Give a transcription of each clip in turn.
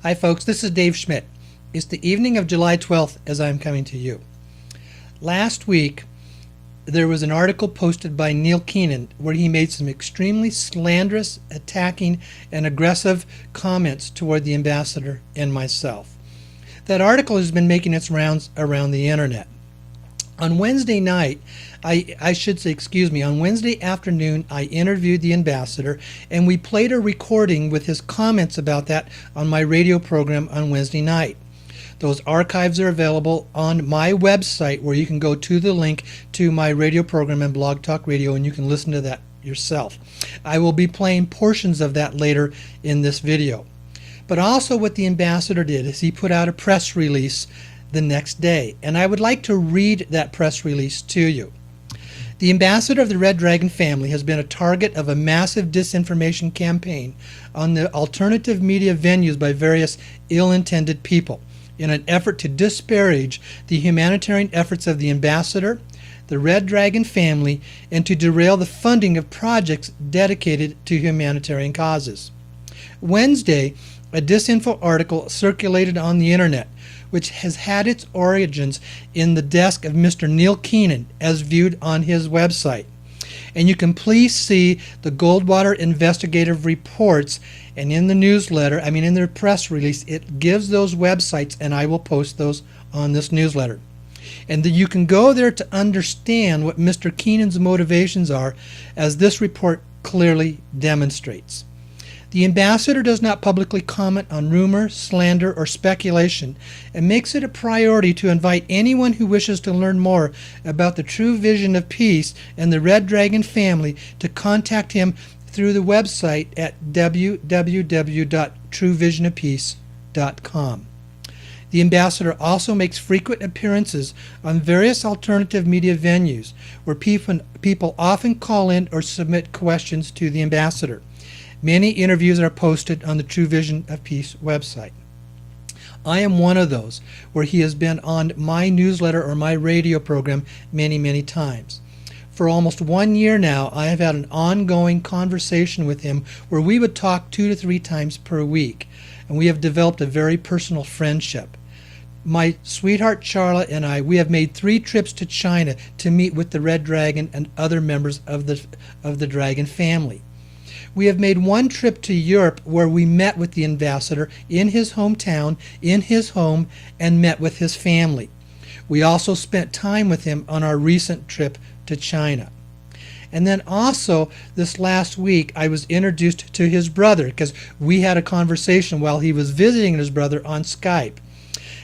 Hi folks, this is Dave Schmidt. It's the evening of July 12th as I'm coming to you. Last week, there was an article posted by Neil Keenan where he made some extremely slanderous, attacking, and aggressive comments toward the ambassador and myself. That article has been making its rounds around the internet. On Wednesday night, on Wednesday afternoon, I interviewed the ambassador and we played a recording with his comments about that on my radio program on Wednesday night. Those archives are available on my website where you can go to the link to my radio program and Blog Talk Radio and you can listen to that yourself. I will be playing portions of that later in this video. But also what the ambassador did is he put out a press release the next day, and I would like to read that press release to you. The ambassador of the Red Dragon family has been a target of a massive disinformation campaign on the alternative media venues by various ill-intended people in an effort to disparage the humanitarian efforts of the ambassador, the Red Dragon family, and to derail the funding of projects dedicated to humanitarian causes. Wednesday, a disinfo article circulated on the internet which has had its origins in the desk of Mr. Neil Keenan as viewed on his website. And you can please see the Goldwater investigative reports, and in the newsletter, in their press release, it gives those websites, and I will post those on this newsletter. And you can go there to understand what Mr. Keenan's motivations are, as this report clearly demonstrates. The ambassador does not publicly comment on rumor, slander, or speculation, and makes it a priority to invite anyone who wishes to learn more about the true vision of peace and the Red Dragon family to contact him through the website at www.truevisionofpeace.com. The ambassador also makes frequent appearances on various alternative media venues where people often call in or submit questions to the ambassador. Many interviews are posted on the True Vision of Peace website. I am one of those where he has been on my newsletter or my radio program many, many times. For almost 1 year now, I have had an ongoing conversation with him where we would talk 2 to 3 times per week, and we have developed a very personal friendship. My sweetheart Charlotte and we have made 3 trips to China to meet with the Red Dragon and other members of the Dragon family. We have made 1 trip to Europe where we met with the ambassador in his hometown, in his home, and met with his family. We also spent time with him on our recent trip to China. And then also this last week I was introduced to his brother because we had a conversation while he was visiting his brother on Skype.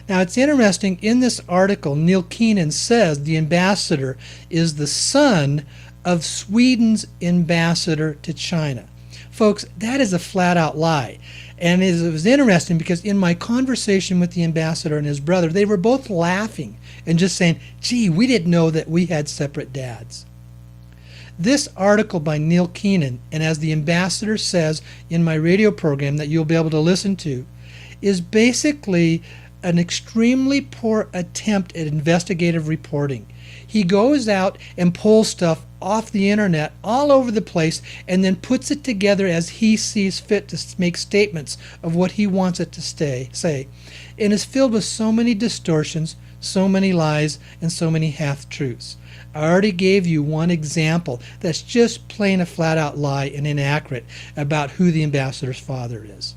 Now it's interesting, in this article Neil Keenan says the ambassador is the son of Sweden's ambassador to China. Folks, that is a flat-out lie. And it was interesting because in my conversation with the ambassador and his brother, they were both laughing and just saying, gee, we didn't know that we had separate dads. This article by Neil Keenan, and as the ambassador says in my radio program that you'll be able to listen to, is basically an extremely poor attempt at investigative reporting. He goes out and pulls stuff off the internet all over the place and then puts it together as he sees fit to make statements of what he wants it to say, and is filled with so many distortions, so many lies, and so many half-truths. I already gave you one example that's just plain a flat-out lie and inaccurate about who the ambassador's father is.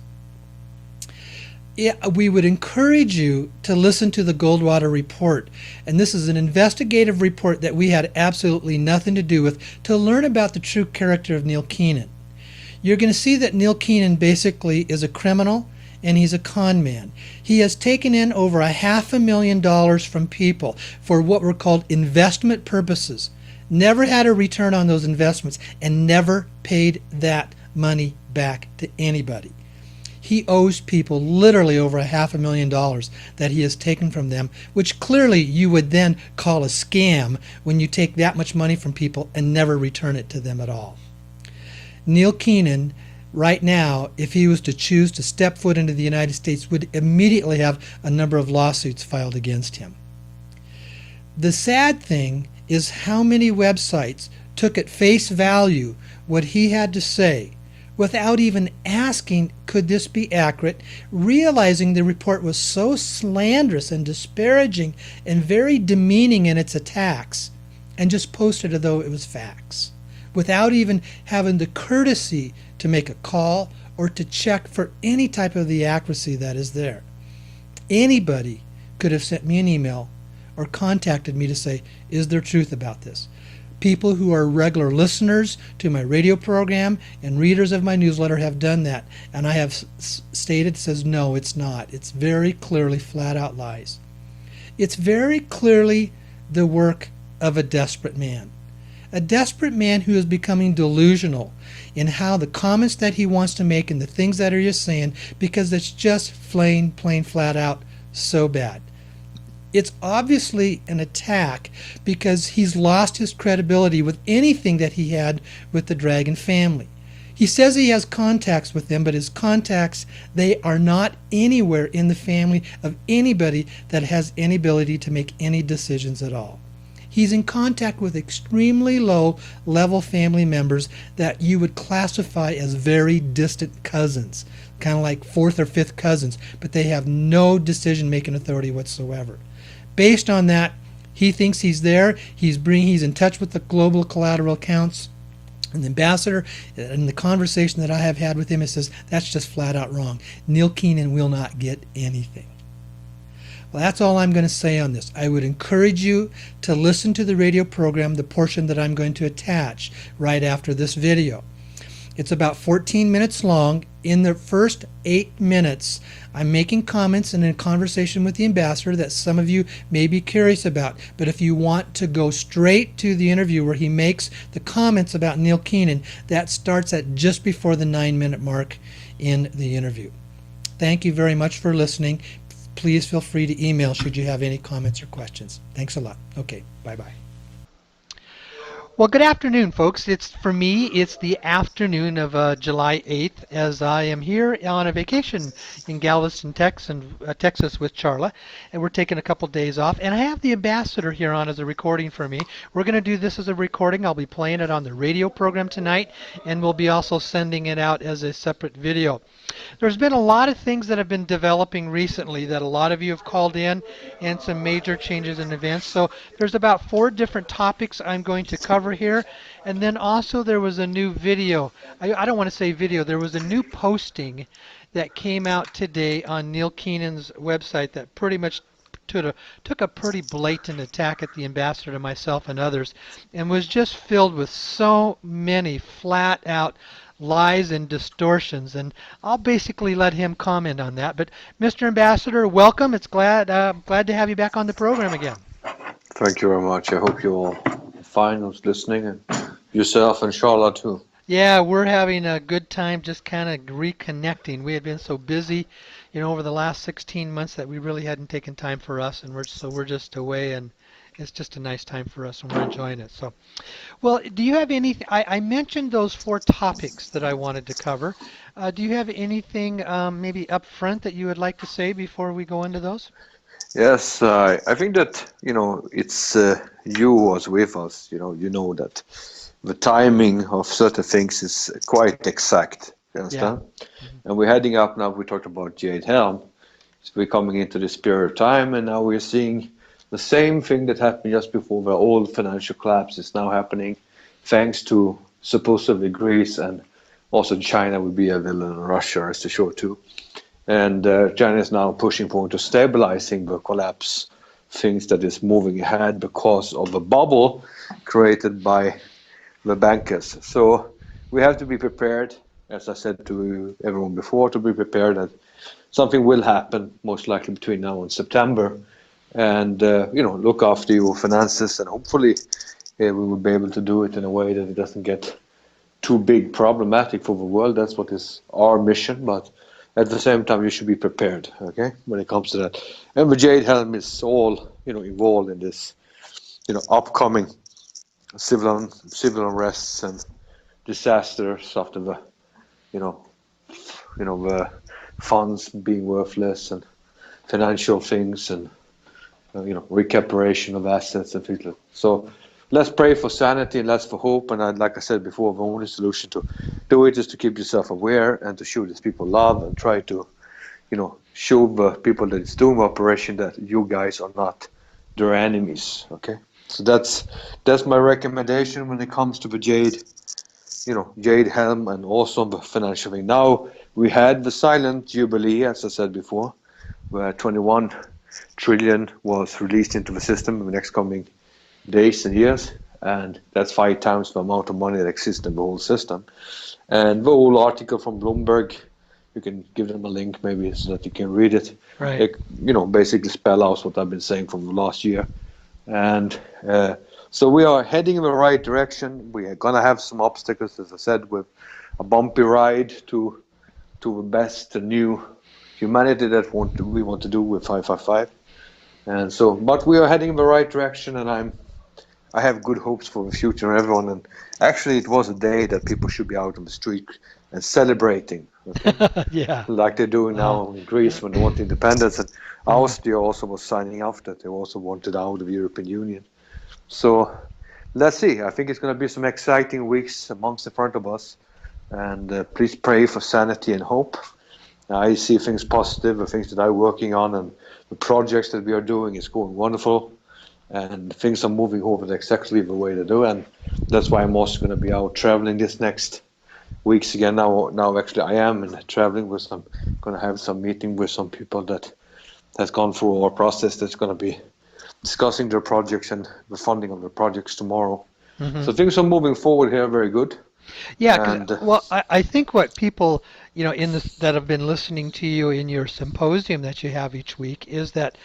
We would encourage you to listen to the Goldwater report, and this is an investigative report that we had absolutely nothing to do with, to learn about the true character of Neil Keenan. You're going to see that Neil Keenan basically is a criminal and he's a con man. He has taken in over $500,000 from people for what were called investment purposes, never had a return on those investments, and never paid that money back to anybody. He owes people literally over $500,000 that he has taken from them, which clearly you would then call a scam when you take that much money from people and never return it to them at all. Neil Keenan, right now, if he was to choose to step foot into the United States, would immediately have a number of lawsuits filed against him. The sad thing is how many websites took at face value what he had to say, without even asking, could this be accurate, realizing the report was so slanderous and disparaging and very demeaning in its attacks, and just posted as though it was facts, without even having the courtesy to make a call or to check for any type of the accuracy that is there. Anybody could have sent me an email or contacted me to say, is there truth about this? People who are regular listeners to my radio program and readers of my newsletter have done that, and I have stated, says, no, it's not. It's very clearly flat out lies. It's very clearly the work of a desperate man. A desperate man who is becoming delusional in how the comments that he wants to make and the things that he is saying, because it's just plain flat out so bad. It's obviously an attack because he's lost his credibility with anything that he had with the Dragon family. He says he has contacts with them, but his contacts, they are not anywhere in the family of anybody that has any ability to make any decisions at all. He's in contact with extremely low level family members that you would classify as very distant cousins, kind of like fourth or fifth cousins, but they have no decision-making authority whatsoever. Based on that, he thinks he's there. He's in touch with the global collateral accounts. And the ambassador, in the conversation that I have had with him, he says, that's just flat out wrong. Neil Keenan will not get anything. Well, that's all I'm going to say on this. I would encourage you to listen to the radio program, the portion that I'm going to attach right after this video. It's about 14 minutes long. In the first 8 minutes, I'm making comments and in conversation with the ambassador that some of you may be curious about. But if you want to go straight to the interview where he makes the comments about Neil Keenan, that starts at just before the 9-minute mark in the interview. Thank you very much for listening. Please feel free to email should you have any comments or questions. Thanks a lot. Okay, bye-bye. Well, good afternoon, folks. For me, it's the afternoon of July 8th as I am here on a vacation in Galveston, Texas with Charla, and we're taking a couple days off. And I have the ambassador here on as a recording for me. We're going to do this as a recording. I'll be playing it on the radio program tonight, and we'll be also sending it out as a separate video. There's been a lot of things that have been developing recently that a lot of you have called in, and some major changes in events. So there's about 4 different topics I'm going to cover here. And then also there was a new video. I don't want to say video. There was a new posting that came out today on Neil Keenan's website that pretty much took a pretty blatant attack at the ambassador, to myself and others, and was just filled with so many flat out lies and distortions, and I'll basically let him comment on that. But Mr. Ambassador, welcome. It's glad to have you back on the program again. Thank you very much. I hope you're all fine who's listening, and yourself and Charlotte too. Yeah, we're having a good time just kind of reconnecting. We had been so busy, over the last 16 months that we really hadn't taken time for us, and we're just away, and it's just a nice time for us, and we're enjoying it. So, well, do you have anything? I mentioned those 4 topics that I wanted to cover. Do you have anything maybe up front that you would like to say before we go into those? Yes, I think that it's you who was with us. You know that the timing of certain things is quite exact. You understand? Yeah. Mm-hmm. And we're heading up now. We talked about Jade Helm. So we're coming into this period of time, and now we're seeing the same thing that happened just before, where all financial collapse is now happening, thanks to supposedly Greece, and also China will be a villain, and Russia is the sure too. And China is now pushing forward to stabilizing the collapse, things that is moving ahead because of a bubble created by the bankers. So we have to be prepared, as I said to everyone before, to be prepared that something will happen, most likely between now and September. And look after your finances, and hopefully we will be able to do it in a way that it doesn't get too big problematic for the world. That's what is our mission, but at the same time you should be prepared, okay, when it comes to that. And the Jade Helm is all involved in this upcoming civil unrests and disasters after the the funds being worthless, and financial things, and recuperation of assets and things like that. So let's pray for sanity and let's for hope. And like I said before, the only solution to do it is to keep yourself aware and to show these people love and try to, show the people that it's doing the operation that you guys are not their enemies. Okay, so that's my recommendation when it comes to the Jade Helm and also the financial thing. Now we had the silent jubilee, as I said before, where 21 trillion was released into the system in the next coming days and years, and that's 5 times the amount of money that exists in the whole system. And the whole article from Bloomberg, you can give them a link maybe so that you can read it. Right. It, basically spell out what I've been saying from the last year. And so we are heading in the right direction. We are going to have some obstacles, as I said, with a bumpy ride to the best new humanity that we want to do with 555. And so, but we are heading in the right direction, and I have good hopes for the future of everyone. And actually, it was a day that people should be out on the street and celebrating, okay? Yeah. Like they're doing now in Greece when they want independence. And Mm. Austria also was signing off that they also wanted out of the European Union. So let's see. I think it's going to be some exciting weeks amongst in front of us. And please pray for sanity and hope. I see things positive, the things that I'm working on, and the projects that we are doing is going wonderful. And things are moving over exactly the way they do. And that's why I'm also going to be out traveling this next weeks again. Now actually I am traveling with some, going to have some meeting with some people that has gone through our process that's going to be discussing their projects and the funding of the projects tomorrow. Mhm. So things are moving forward here very good. Yeah, 'cause, And well, I think what people, in this that have been listening to you in your symposium that you have each week is that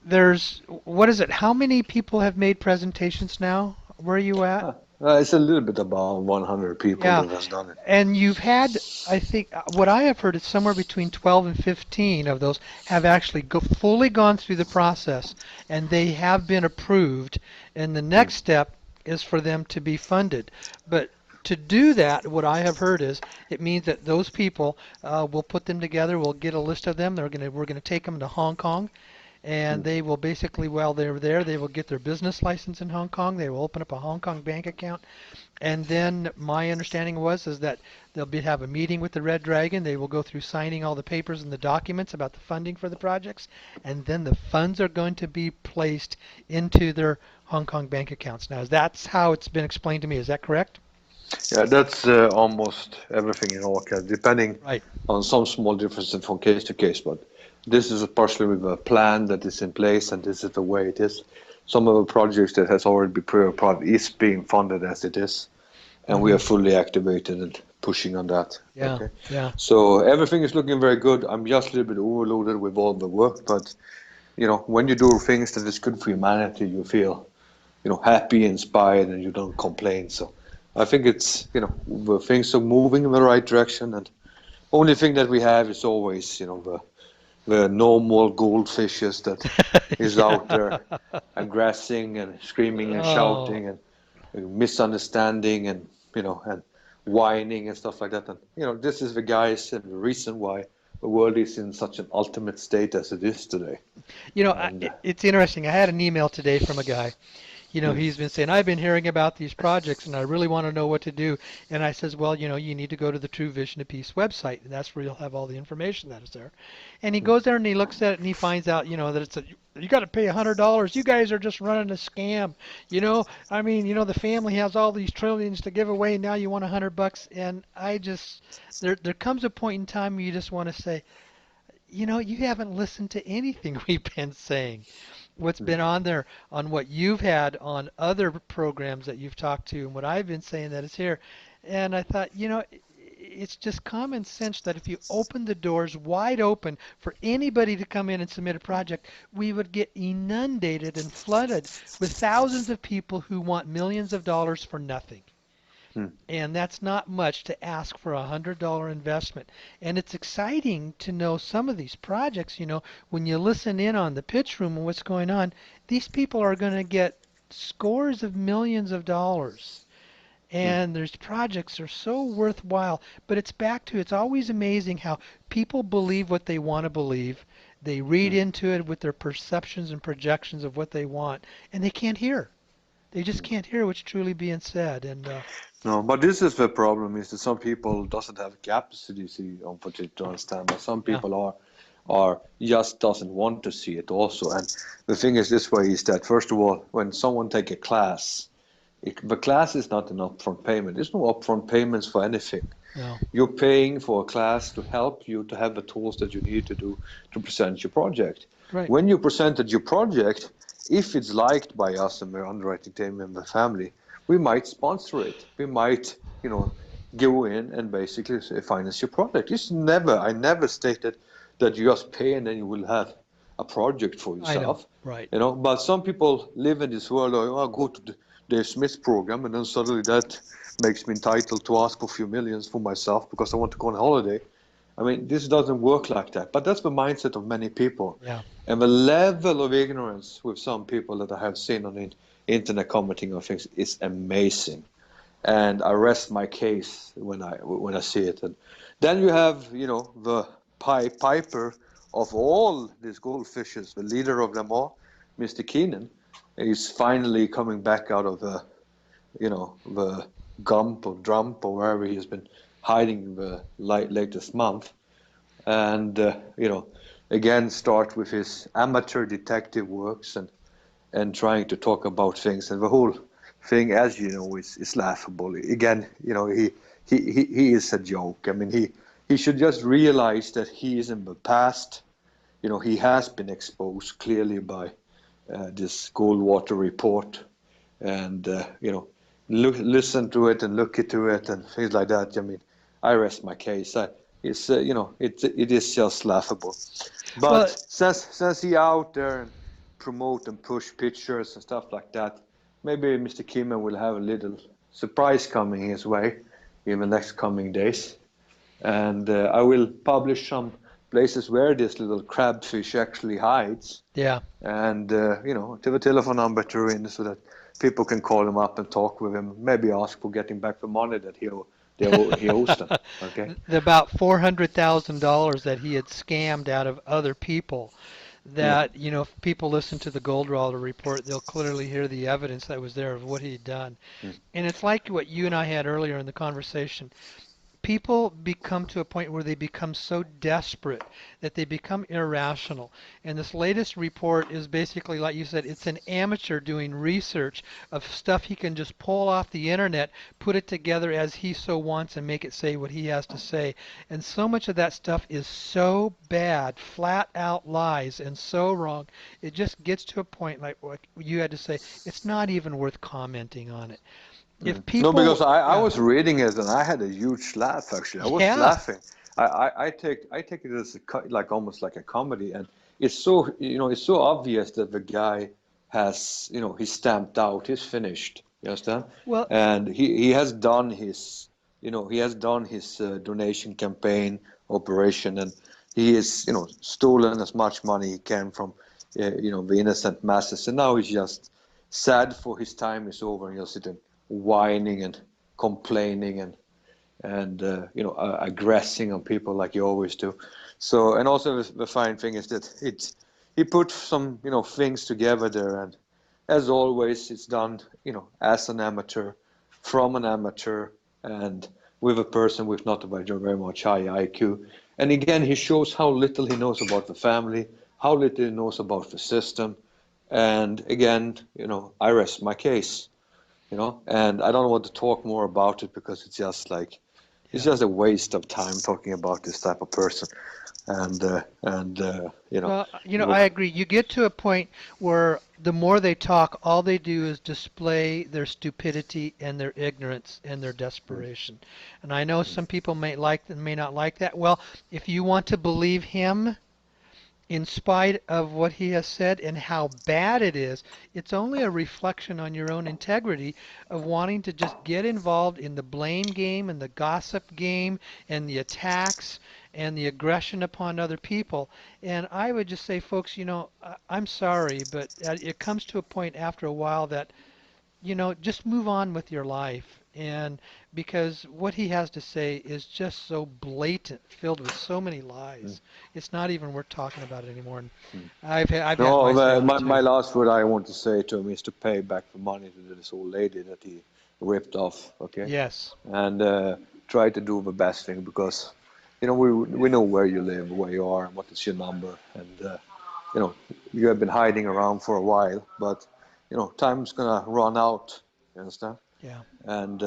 there's, what is it? How many people have made presentations now? Where are you at? it's a little bit about 100 people Yeah, that has done it. and you've had, I think, what I have heard is somewhere between 12 and 15 of those have actually fully gone through the process, and they have been approved. And the next step is for them to be funded. But to do that, what I have heard is it means that those people, we'll put them together. We'll get a list of them. We're gonna take them to Hong Kong, and they will basically, while they're there, they will get their business license in Hong Kong. They will open up a Hong Kong bank account, and then my understanding is that have a meeting with the Red Dragon. They will go through signing all the papers and the documents about the funding for the projects, and then the funds are going to be placed into their Hong Kong bank accounts. Now, that's how it's been explained to me. Is that correct? Yeah, that's almost everything in all cases, depending Right. on some small differences from case to case. But this is partially with a plan that is in place, and this is the way it is. Some of the projects that has already been pre-approved is being funded as it is, and we are fully activated and pushing on that. Yeah. Okay. Yeah. So everything is looking very good. I'm just a little bit overloaded with all the work, but when you do things that is good for humanity, you feel happy, inspired, and you don't complain. So I think it's the things are moving in the right direction, and only thing that we have is always the normal goldfishes that is out there aggressing and screaming and Oh. shouting and misunderstanding and and whining and stuff like that. And this is the guys and the reason why the world is in such an ultimate state as it is today. And It's interesting. I had an email today from a guy. He's been saying, I've been hearing about these projects and I really want to know what to do. And I says, well, you need to go to the True Vision of Peace website, and that's where you'll have all the information that is there. And he goes there and he looks at it and he finds out, that you got to pay $100. You guys are just running a scam. I mean, the family has all these trillions to give away, and now you want $100. And there comes a point in time where you just want to say, you haven't listened to anything we've been saying. What's been on there, on what you've had on other programs that you've talked to, and what I've been saying that is here. And I thought, it's just common sense that if you open the doors wide open for anybody to come in and submit a project, we would get inundated and flooded with thousands of people who want millions of dollars for nothing. And that's not much to ask for $100 investment. And it's exciting to know some of these projects, when you listen in on the pitch room and what's going on, these people are going to get scores of millions of dollars. And there's projects that are so worthwhile. But it's always amazing how people believe what they want to believe. They read into it with their perceptions and projections of what they want, and they can't hear. They just can't hear what's truly being said. And No, but this is the problem: is that some people doesn't have capacity to understand, but some yeah, people are just doesn't want to see it also. And the thing is this way: is that first of all, when someone take a class, the class is not an upfront payment. There's no upfront payments for anything. no, You're paying for a class to help you to have the tools that you need to do to present your project. right. When you presented your project, if it's liked by us and the underwriting team and the family, we might sponsor it. We might, go in and basically finance your project. I never stated that you just pay and then you will have a project for I know, yourself. right. But some people live in this world. Oh, I go to the Dave Smith program, and then suddenly that makes me entitled to ask for a few millions for myself because I want to go on holiday. I mean, this doesn't work like that. But that's the mindset of many people, Yeah. and the level of ignorance with some people that I have seen on the internet commenting on things is amazing. And I rest my case when I see it. And then you have, the piper of all these goldfishes, the leader of them all, Mr. Keenan, is finally coming back out of the gump or dump or wherever he's been hiding the latest month, and again start with his amateur detective works and trying to talk about things, and the whole thing, as you know, is laughable. Again, he is a joke. I mean, he should just realize that he is in the past. He has been exposed clearly by this Goldwater report, and listen to it and look into it and things like that. I mean, I rest my case. It is just laughable. But Well, since he out there and promote and push pictures and stuff like that, maybe Mr. Kimmer will have a little surprise coming his way in the next coming days, and I will publish some places where this little crabfish actually hides, yeah. and to the telephone number to ring so that people can call him up and talk with him, maybe ask for getting back the money that he owes them. Okay. The about $400,000 that he had scammed out of other people. Yeah. That, if people listen to the Goldwater report, they'll clearly hear the evidence that was there of what he'd done. Mm. And it's like what you and I had earlier in the conversation. People become to a point where they become so desperate that they become irrational. And this latest report is basically, like you said, it's an amateur doing research of stuff he can just pull off the internet, put it together as he so wants, and make it say what he has to say. And so much of that stuff is so bad, flat out lies, and so wrong. It just gets to a point like what you had to say. It's not even worth commenting on it. If No, because people, I yeah, was reading it and I had a huge laugh. Actually, I was yeah, laughing. I take it as like almost like a comedy, and it's so obvious that the guy has he's stamped out, he's finished. You understand? well, And he has done his donation campaign operation, and he is stolen as much money he can from the innocent masses, and now he's just sad for his time is over, and he'll sit and whining and complaining and aggressing on people like you always do. So, and also the fine thing is that he put some things together there, and as always it's done as an amateur, from an amateur, and with a person with not a very much high IQ. And again, he shows how little he knows about the family, how little he knows about the system. And again, I rest my case. And I don't want to talk more about it because it's just like it's yeah. just a waste of time talking about this type of person. And Well, I agree. You get to a point where the more they talk, all they do is display their stupidity and their ignorance and their desperation. And I know some people may like and may not like that. Well, if you want to believe him, in spite of what he has said and how bad it is, it's only a reflection on your own integrity of wanting to just get involved in the blame game and the gossip game and the attacks and the aggression upon other people. And I would just say, folks, I'm sorry, but it comes to a point after a while that just move on with your life. and because what he has to say is just so blatant, filled with so many Mm. lies, it's not even worth talking about it anymore. And Mm. I've had No, my say on it my too. last word I want to say to him is to pay back the money to this old lady that he ripped off. Okay, Yes. and try to do the best thing because we know where you live, where you are, what is your number, and you have been hiding around for a while, but time's gonna run out. You understand? Yeah. And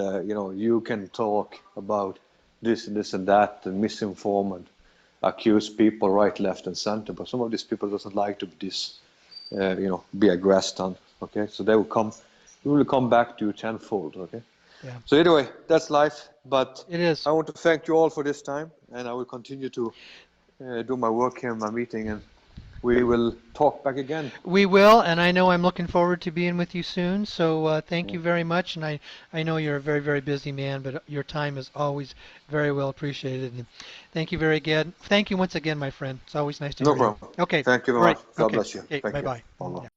you can talk about this and this and that and misinform and accuse people right, left, and center. But some of these people doesn't like to be be aggressed on. Okay, so they will come back to you tenfold. Okay. Yeah. So anyway, that's life. But It is. I want to thank you all for this time, and I will continue to do my work here in my meeting, and we will talk back again. We will, and I know I'm looking forward to being with you soon. So thank Yeah. you very much. And I know you're a very, very busy man, but your time is always very well appreciated. And thank you very again. Thank you once again, my friend. It's always nice to No hear you. problem. Okay. Thank you very All right. much. God Okay. bless you. Okay. Thank Bye you. bye. Bye bye.